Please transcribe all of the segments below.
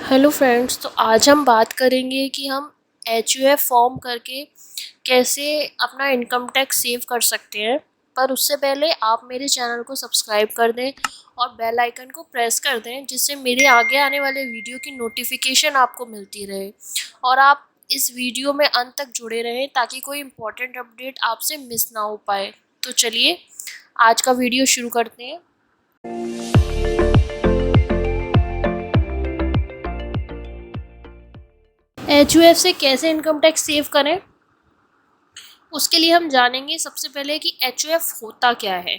Hello friends, तो आज हम बात करेंगे कि हम एच फॉर्म करके कैसे अपना इनकम टैक्स सेव कर सकते हैं। पर उससे पहले आप मेरे चैनल को सब्सक्राइब कर दें और बेल आइकन को प्रेस कर दें, जिससे मेरे आगे आने वाले वीडियो की नोटिफिकेशन आपको मिलती रहे और आप इस वीडियो में अंत तक जुड़े रहें ताकि कोई इम्पोर्टेंट अपडेट आपसे मिस ना हो पाए। तो चलिए आज का वीडियो शुरू करते हैं। एच से कैसे इनकम टैक्स सेव करें, उसके लिए हम जानेंगे सबसे पहले कि एच होता क्या है।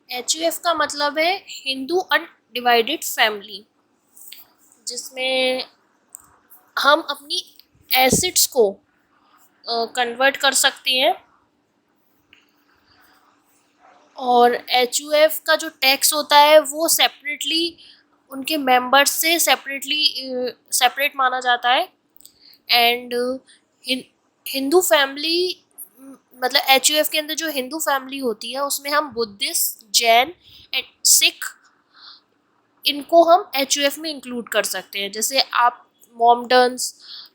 एच का मतलब है हिंदू अनडिवाइडेड फैमिली, जिसमें हम अपनी एसेट्स को कन्वर्ट कर सकते हैं। और एच का जो टैक्स होता है वो सेपरेटली उनके मेंबर्स से सेपरेट माना जाता है। एंड हिंदू फैमिली मतलब एच के अंदर जो हिंदू फैमिली होती है उसमें हम बुद्धिस्ट, जैन एंड सिख, इनको हम एच में इंक्लूड कर सकते हैं। जैसे आप मोमडन्स,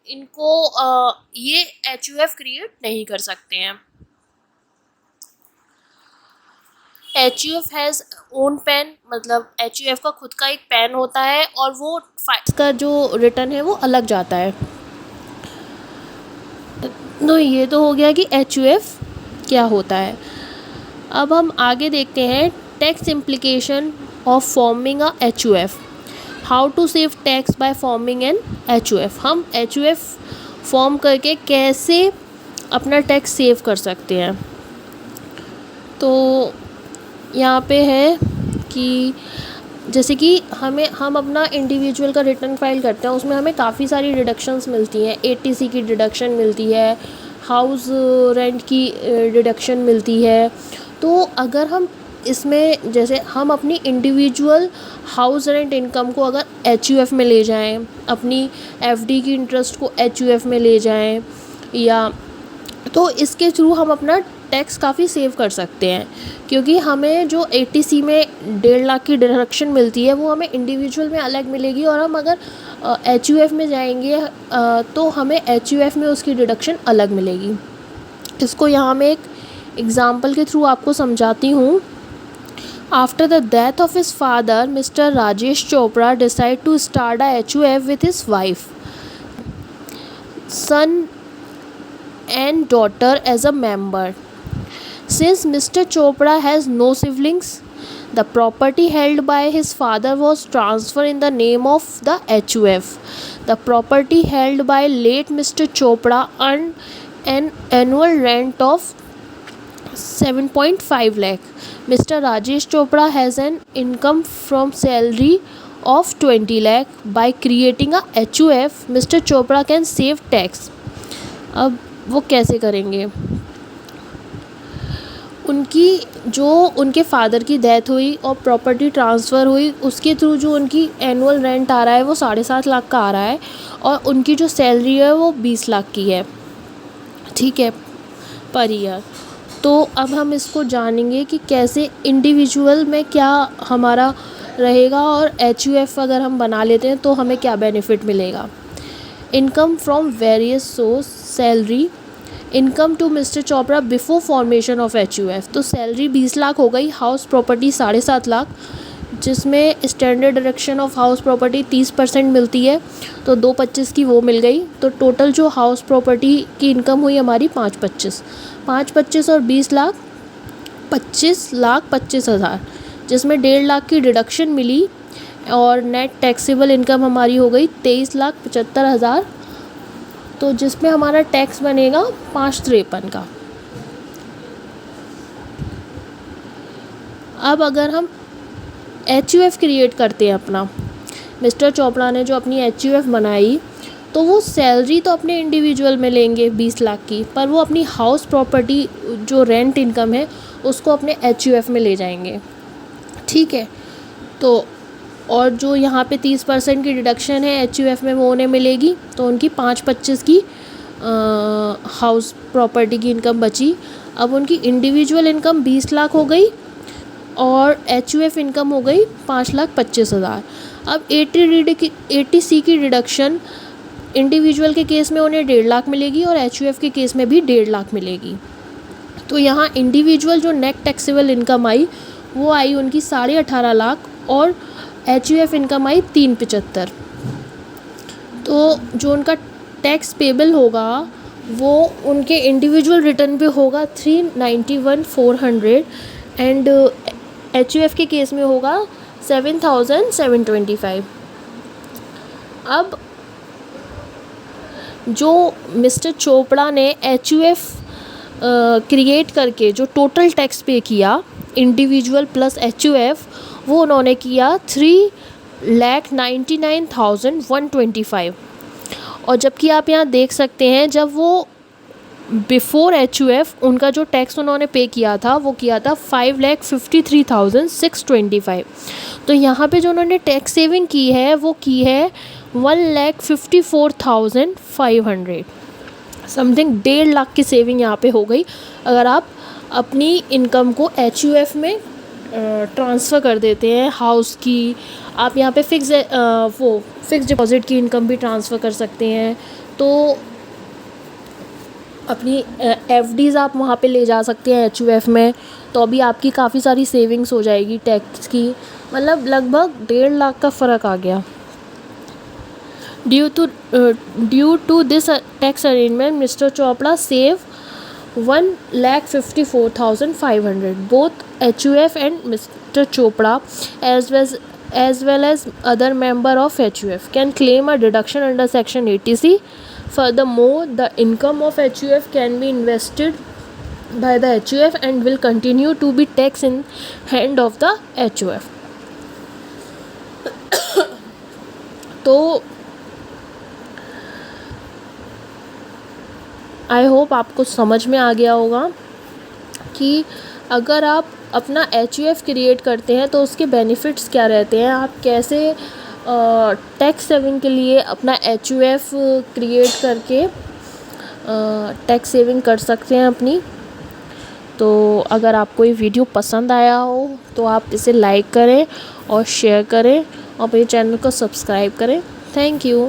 इनको ये एच क्रिएट नहीं कर सकते हैं। एच हैज़ ओन पेन, मतलब एच का खुद का एक पेन होता है और वो का जो रिटर्न है वो अलग जाता है। तो ये तो हो गया कि एच क्या होता है। अब हम आगे देखते हैं tax implication of forming a H how to save tax by forming an H हम एच फॉर्म करके कैसे अपना टैक्स सेव कर सकते हैं। तो यहाँ पे है कि जैसे कि हम अपना इंडिविजुअल का रिटर्न फाइल करते हैं, उसमें हमें काफ़ी सारी डिडक्शंस मिलती हैं। एटीसी की डिडक्शन मिलती है, हाउस रेंट की डिडक्शन मिलती है। तो अगर हम इसमें जैसे हम अपनी इंडिविजुअल हाउस रेंट इनकम को अगर एच में ले जाएं, अपनी एफडी की इंटरेस्ट को एच में ले जाएं, या तो इसके थ्रू हम अपना टैक्स काफ़ी सेव कर सकते हैं। क्योंकि हमें जो एटीसी में 1.5 लाख की डिडक्शन मिलती है वो हमें इंडिविजुअल में अलग मिलेगी, और हम अगर एच में जाएंगे तो हमें एच में उसकी डिडक्शन अलग मिलेगी। इसको यहाँ मैं एक एग्ज़ाम्पल के थ्रू आपको समझाती हूँ। After the death of his father, mister Rajesh Chopra decide to start a H with his wife, son and daughter as a member. Since Mr. Chopra has no siblings, the property held by his father was transferred in the name of the HUF. The property held by late Mr. Chopra earned an annual rent of 7.5 lakh. Mr. Rajesh Chopra has an income from salary of 20 lakh. By creating a HUF, Mr. Chopra can save tax. अब वो कैसे करेंगे? उनके father की death हुई और property transfer हुई, उसके थ्रू जो उनकी एनुअल रेंट आ रहा है वो 7.5 लाख का आ रहा है, और उनकी जो सैलरी है वो 20 लाख की है, ठीक है, पर ईयर। तो अब हम इसको जानेंगे कि कैसे इंडिविजुअल में क्या हमारा रहेगा और एच अगर हम बना लेते हैं तो हमें क्या बेनिफिट मिलेगा। Income from various source, salary, income to mister Chopra before formation of H तो सैलरी 20 लाख हो गई, हाउस प्रॉपर्टी 7.5 लाख, जिसमें standard deduction of house property 30% मिलती है, तो 2.25 की वो मिल गई। तो टोटल जो हाउस प्रॉपर्टी की इनकम हुई हमारी 5.25 और 20 लाख 25,25,000, जिसमें 1.5 लाख की डिडक्शन मिली, और नेट टैक्सेबल इनकम हमारी हो गई 23,75,000, तो जिसमें हमारा टैक्स बनेगा 553 का। अब अगर हम एच क्रिएट करते हैं अपना, मिस्टर चोपड़ा ने जो अपनी एच बनाई, तो वो सैलरी तो अपने इंडिविजुअल में लेंगे 20 लाख की, पर वो अपनी हाउस प्रॉपर्टी जो रेंट इनकम है उसको अपने एच में ले जाएंगे, ठीक है। तो और जो यहाँ पे 30% की डिडक्शन है एच में वो उन्हें मिलेगी, तो उनकी 5.25 की हाउस प्रॉपर्टी की इनकम बची। अब उनकी इंडिविजुअल इनकम 20 लाख हो गई और एच इनकम हो गई 5,25,000। अब 80C की डिडक्शन इंडिविजुअल के केस में उन्हें 1.5 लाख मिलेगी और HUF के केस में भी 1.5 लाख मिलेगी। तो यहाँ इंडिविजुअल जो नेट टैक्सेबल इनकम आई वो आई उनकी 18.5 लाख और HUF इनकम आई 375। तो जो उनका टैक्स पेबल होगा वो उनके इंडिविजुअल रिटर्न पे होगा 391,400 एंड HUF के केस में होगा 7,725। अब जो मिस्टर चोपड़ा ने HUF क्रिएट करके जो टोटल टैक्स पे किया इंडिविजुअल प्लस HUF, वो उन्होंने किया 3,99,125। और जबकि आप यहाँ देख सकते हैं जब वो बिफ़ोर HUF उनका जो टैक्स उन्होंने पे किया था वो किया था 5,53,625। तो यहाँ पे जो उन्होंने टैक्स सेविंग की है वो की है 1,54,500 समथिंग। 1.5 लाख की सेविंग यहाँ पे हो गई अगर आप अपनी इनकम को HUF में ट्रांसफ़र कर देते हैं। हाउस की आप यहाँ पे फिक्स डिपॉजिट की इनकम भी ट्रांसफ़र कर सकते हैं। तो अपनी FDs आप वहाँ पे ले जा सकते हैं HUF में, तो अभी आपकी काफ़ी सारी सेविंग्स हो जाएगी टैक्स की। मतलब लगभग 1.5 लाख का फ़र्क आ गया। Due to this tax arrangement mister Chopra save 1,54,500। Both HUF and Mr. Chopra as well as other member of HUF can claim a deduction under Section 80C. Furthermore, the income of HUF can be invested by the HUF and will continue to be taxed in hand of the HUF. तो I hope आपको समझ में आ गया होगा कि अगर आप अपना HUF क्रिएट करते हैं तो उसके बेनिफिट्स क्या रहते हैं, आप कैसे टैक्स सेविंग के लिए अपना HUF क्रिएट करके टैक्स सेविंग कर सकते हैं अपनी। तो अगर आपको ये वीडियो पसंद आया हो तो आप इसे लाइक करें और शेयर करें और मेरे चैनल को सब्सक्राइब करें। Thank you.